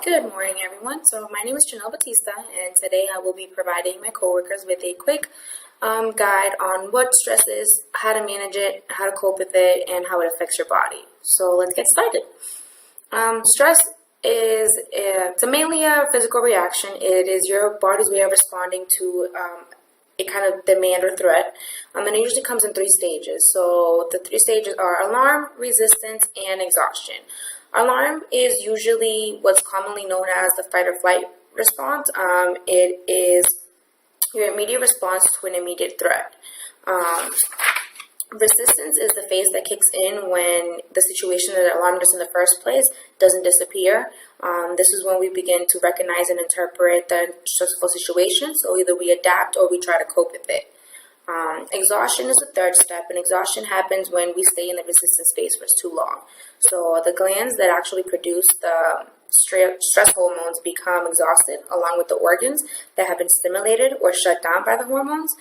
Good morning, everyone. So my name is Janelle Batista, and today I will be providing my coworkers with a quick guide on what stress is, how to manage it, how to cope with it, and how it affects your body. So let's get started. Stress is it's mainly a physical reaction. It is your body's way of responding to a kind of demand or threat, and it usually comes in three stages. So the three stages are alarm, resistance, and exhaustion. Alarm is usually what's commonly known as the fight or flight response. It is your immediate response to an immediate threat. Resistance is the phase that kicks in when the situation that alarmed us in the first place doesn't disappear. This is when we begin to recognize and interpret the stressful situation. So either we adapt or we try to cope with it. Exhaustion is the third step, and exhaustion happens when we stay in the resistance phase for too long. So the glands that actually produce the stress hormones become exhausted, along with the organs that have been stimulated or shut down by the hormones.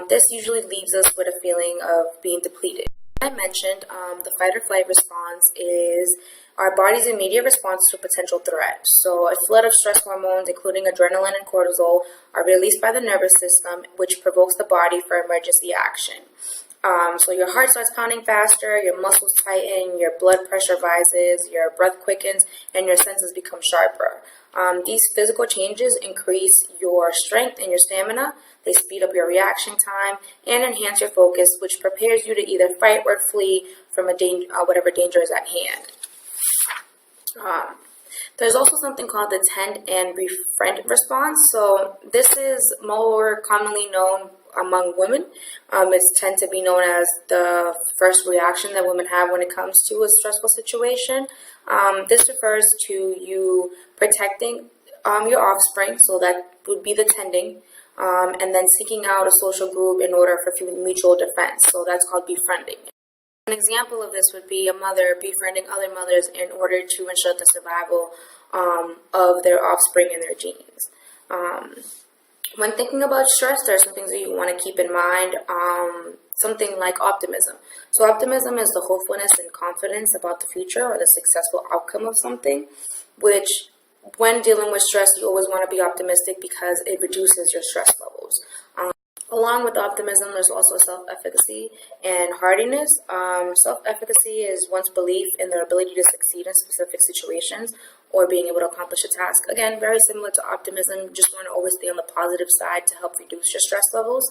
This usually leaves us with a feeling of being depleted. As I mentioned, the fight or flight response is our body's immediate response to a potential threat. So a flood of stress hormones, including adrenaline and cortisol, are released by the nervous system, which provokes the body for emergency action. So your heart starts pounding faster, your muscles tighten, your blood pressure rises, your breath quickens, and your senses become sharper. These physical changes increase your strength and your stamina. They speed up your reaction time and enhance your focus, which prepares you to either fight or flee from whatever danger is at hand. There's also something called the tend and befriend response. So this is more commonly known among women. It's tend to be known as the first reaction that women have when it comes to a stressful situation. This refers to you protecting your offspring, so that would be the tending, and then seeking out a social group in order for mutual defense. So that's called befriending. An example of this would be a mother befriending other mothers in order to ensure the survival of their offspring and their genes. When thinking about stress, there are some things that you want to keep in mind. Something like optimism. So optimism is the hopefulness and confidence about the future or the successful outcome of something, which when dealing with stress, you always want to be optimistic because it reduces your stress levels. Along with optimism, there's also self-efficacy and hardiness. Self-efficacy is one's belief in their ability to succeed in specific situations or being able to accomplish a task. Again, very similar to optimism, just want to always stay on the positive side to help reduce your stress levels.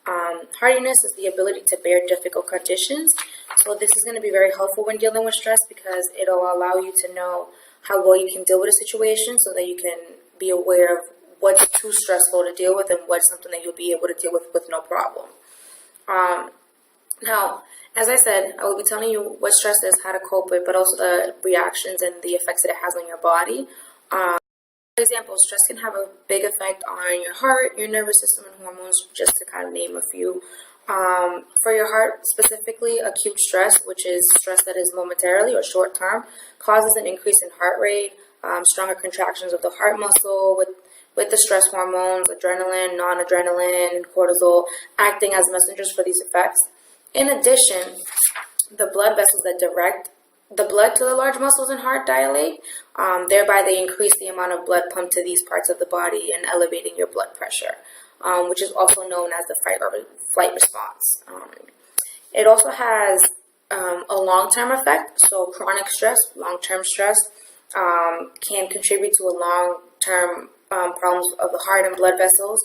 Hardiness is the ability to bear difficult conditions. So this is going to be very helpful when dealing with stress because it'll allow you to know how well you can deal with a situation so that you can be aware of what's too stressful to deal with and what's something that you'll be able to deal with no problem. Now, as I said, I will be telling you what stress is, how to cope with, but also the reactions and the effects that it has on your body. For example, stress can have a big effect on your heart, your nervous system, and hormones, just to kind of name a few. For your heart specifically, acute stress, which is stress that is momentarily or short term, causes an increase in heart rate, stronger contractions of the heart muscle with the stress hormones, adrenaline, non-adrenaline, and cortisol acting as messengers for these effects. In addition, the blood vessels that direct the blood to the large muscles and heart dilate, thereby they increase the amount of blood pumped to these parts of the body and elevating your blood pressure, which is also known as the fight or flight response. It also has a long-term effect, so chronic stress, long-term stress, can contribute to a long-term problems of the heart and blood vessels.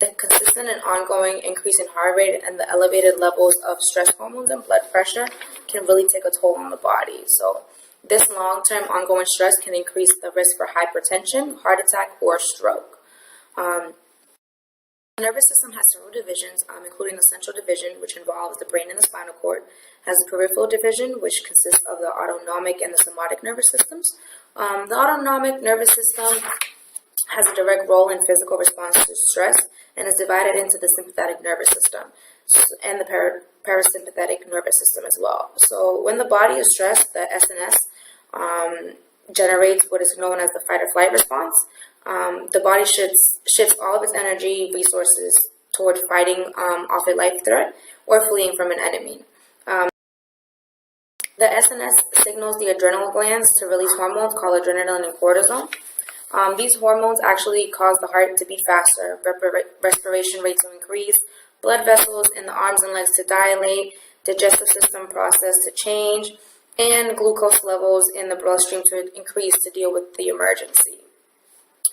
The consistent and ongoing increase in heart rate and the elevated levels of stress hormones and blood pressure can really take a toll on the body. So this long-term ongoing stress can increase the risk for hypertension, heart attack, or stroke. The nervous system has several divisions, including the central division, which involves the brain and the spinal cord, has the peripheral division, which consists of the autonomic and the somatic nervous systems. The autonomic nervous system has a direct role in physical response to stress and is divided into the sympathetic nervous system and the parasympathetic nervous system as well. So when the body is stressed, the SNS generates what is known as the fight or flight response. The body shifts all of its energy resources toward fighting off a life threat or fleeing from an enemy. The SNS signals the adrenal glands to release hormones called adrenaline and cortisol. These hormones actually cause the heart to beat faster, respiration rate to increase, blood vessels in the arms and legs to dilate, digestive system process to change, and glucose levels in the bloodstream to increase to deal with the emergency.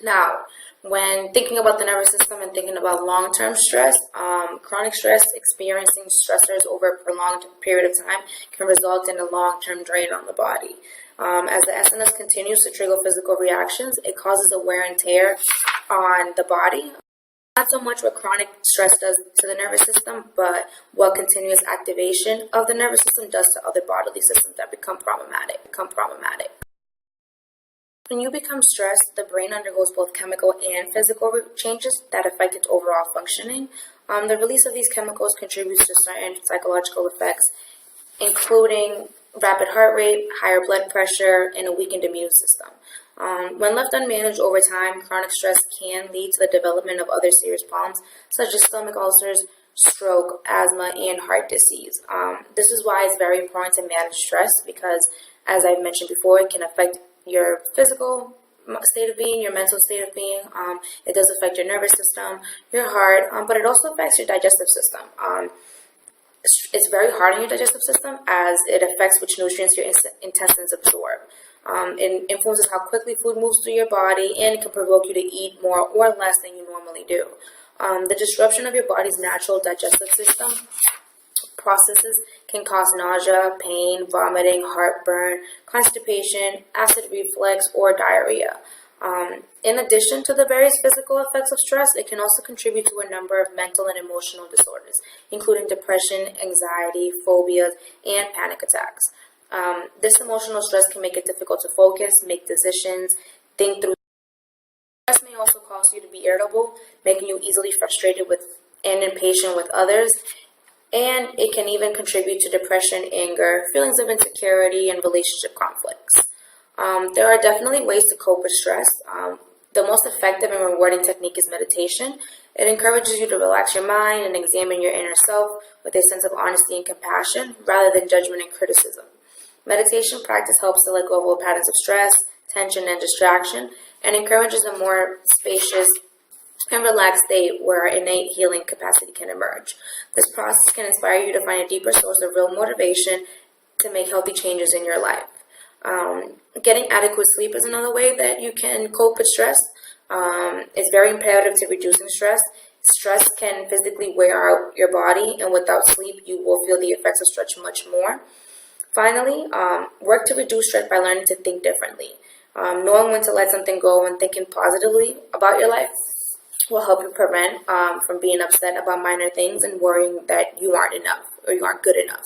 Now, when thinking about the nervous system and thinking about long-term stress, chronic stress, experiencing stressors over a prolonged period of time can result in a long-term drain on the body. As the SNS continues to trigger physical reactions, it causes a wear and tear on the body. Not so much what chronic stress does to the nervous system, but what continuous activation of the nervous system does to other bodily systems that become problematic. When you become stressed, the brain undergoes both chemical and physical changes that affect its overall functioning. The release of these chemicals contributes to certain psychological effects, including rapid heart rate, higher blood pressure, and a weakened immune system. When left unmanaged over time, chronic stress can lead to the development of other serious problems, such as stomach ulcers, stroke, asthma, and heart disease. This is why it's very important to manage stress because, as I've mentioned before, it can affect your physical state of being, your mental state of being. It does affect your nervous system, your heart, but it also affects your digestive system. It's very hard on your digestive system as it affects which nutrients your intestines absorb. It influences how quickly food moves through your body, and it can provoke you to eat more or less than you normally do. The disruption of your body's natural digestive system processes can cause nausea, pain, vomiting, heartburn, constipation, acid reflux, or diarrhea. In addition to the various physical effects of stress, it can also contribute to a number of mental and emotional disorders, including depression, anxiety, phobias, and panic attacks. This emotional stress can make it difficult to focus, make decisions, think through. Stress may also cause you to be irritable, making you easily frustrated with and impatient with others. And it can even contribute to depression, anger, feelings of insecurity, and relationship conflicts. There are definitely ways to cope with stress. The most effective and rewarding technique is meditation. It encourages you to relax your mind and examine your inner self with a sense of honesty and compassion rather than judgment and criticism. Meditation practice helps to let go of old patterns of stress, tension, and distraction, and encourages a more spacious and relaxed state where innate healing capacity can emerge. This process can inspire you to find a deeper source of real motivation to make healthy changes in your life. Getting adequate sleep is another way that you can cope with stress. It's very imperative to reducing stress. Stress can physically wear out your body, and without sleep, you will feel the effects of stress much more. Finally, work to reduce stress by learning to think differently. Knowing when to let something go and thinking positively about your life will help you prevent from being upset about minor things and worrying that you aren't enough or you aren't good enough.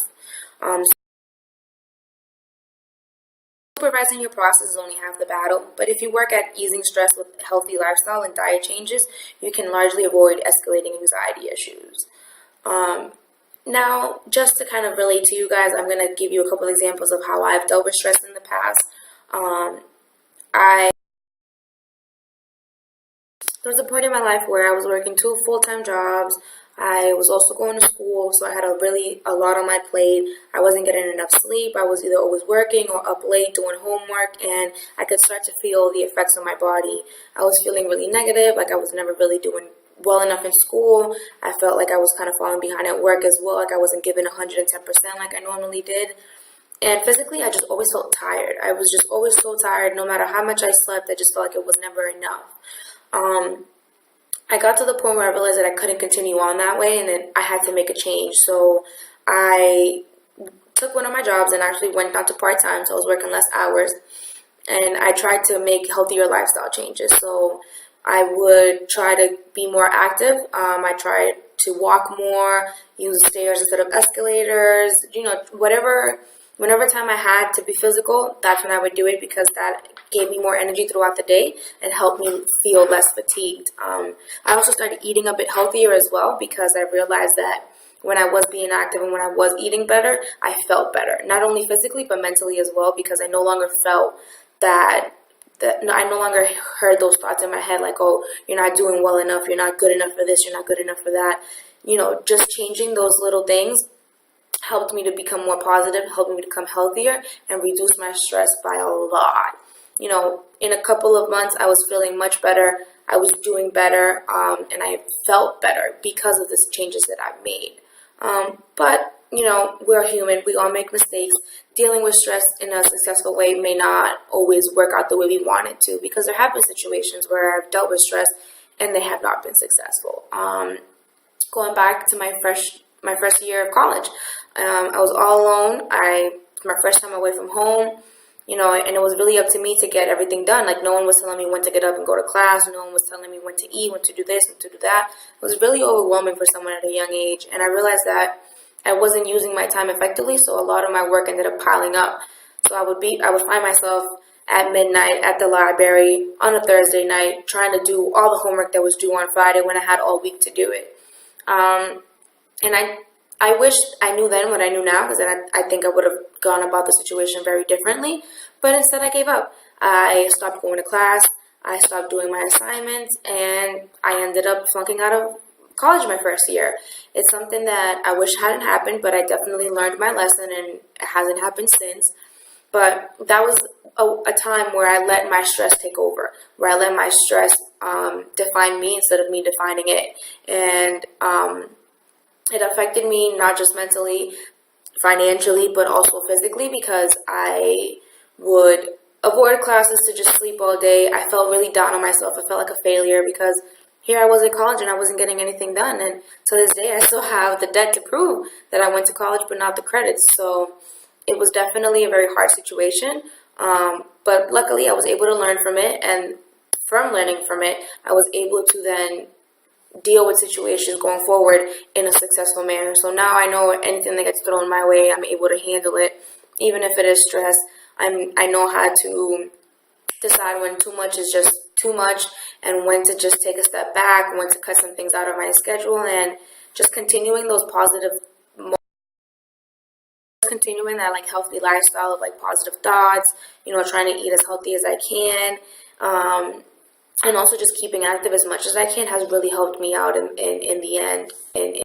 Supervising your process is only half the battle, but if you work at easing stress with healthy lifestyle and diet changes, you can largely avoid escalating anxiety issues. Now, just to kind of relate to you guys, I'm going to give you a couple examples of how I've dealt with stress in the past. There was a point in my life where I was working 2 full-time jobs. I was also going to school, so I had a lot on my plate. I wasn't getting enough sleep. I was either always working or up late doing homework, and I could start to feel the effects on my body. I was feeling really negative, like I was never really doing well enough in school. I felt like I was kind of falling behind at work as well, like I wasn't giving 110% like I normally did. And physically, I just always felt tired. I was just always so tired. No matter how much I slept, I just felt like it was never enough. I got to the point where I realized that I couldn't continue on that way, and then I had to make a change. So I took one of my jobs and actually went down to part-time, so I was working less hours, and I tried to make healthier lifestyle changes. So I would try to be more active. I tried to walk more, use stairs instead of escalators, whenever time I had to be physical, that's when I would do it because that gave me more energy throughout the day and helped me feel less fatigued. I also started eating a bit healthier as well because I realized that when I was being active and when I was eating better, I felt better. Not only physically, but mentally as well, because I no longer felt that I no longer heard those thoughts in my head like, oh, you're not doing well enough, you're not good enough for this, you're not good enough for that. Just changing those little things helped me to become more positive, helped me to become healthier, and reduce my stress by a lot. You know, in a couple of months, I was feeling much better. I was doing better, and I felt better because of the changes that I've made. But, you know, we're human. We all make mistakes. Dealing with stress in a successful way may not always work out the way we want it to, because there have been situations where I've dealt with stress and they have not been successful. Going back to my first year of college, I was all alone. My first time away from home, you know, and it was really up to me to get everything done. Like, no one was telling me when to get up and go to class. No one was telling me when to eat, when to do this, when to do that. It was really overwhelming for someone at a young age. And I realized that I wasn't using my time effectively, so a lot of my work ended up piling up. So I would find myself at midnight at the library on a Thursday night trying to do all the homework that was due on Friday when I had all week to do it. And I wish I knew then what I knew now, because then I think I would have gone about the situation very differently. But instead, I gave up. I stopped going to class. I stopped doing my assignments, and I ended up flunking out of college my first year. It's something that I wish hadn't happened, but I definitely learned my lesson, and it hasn't happened since. But that was a time where I let my stress take over, where I let my stress define me instead of me defining it. And it affected me not just mentally, financially, but also physically, because I would avoid classes to just sleep all day. I felt really down on myself. I felt like a failure because here I was in college and I wasn't getting anything done. And to this day, I still have the debt to prove that I went to college, but not the credits. So it was definitely a very hard situation. But luckily, I was able to learn from it. And from learning from it, I was able to then deal with situations going forward in a successful manner. So now I know anything that gets thrown my way, I'm able to handle it. Even if it is stress, I know how to decide when too much is just too much, and when to just take a step back, when to cut some things out of my schedule, and just continuing those positive, continuing that like healthy lifestyle of like positive thoughts, you know, trying to eat as healthy as I can, and also just keeping active as much as I can has really helped me out in the end.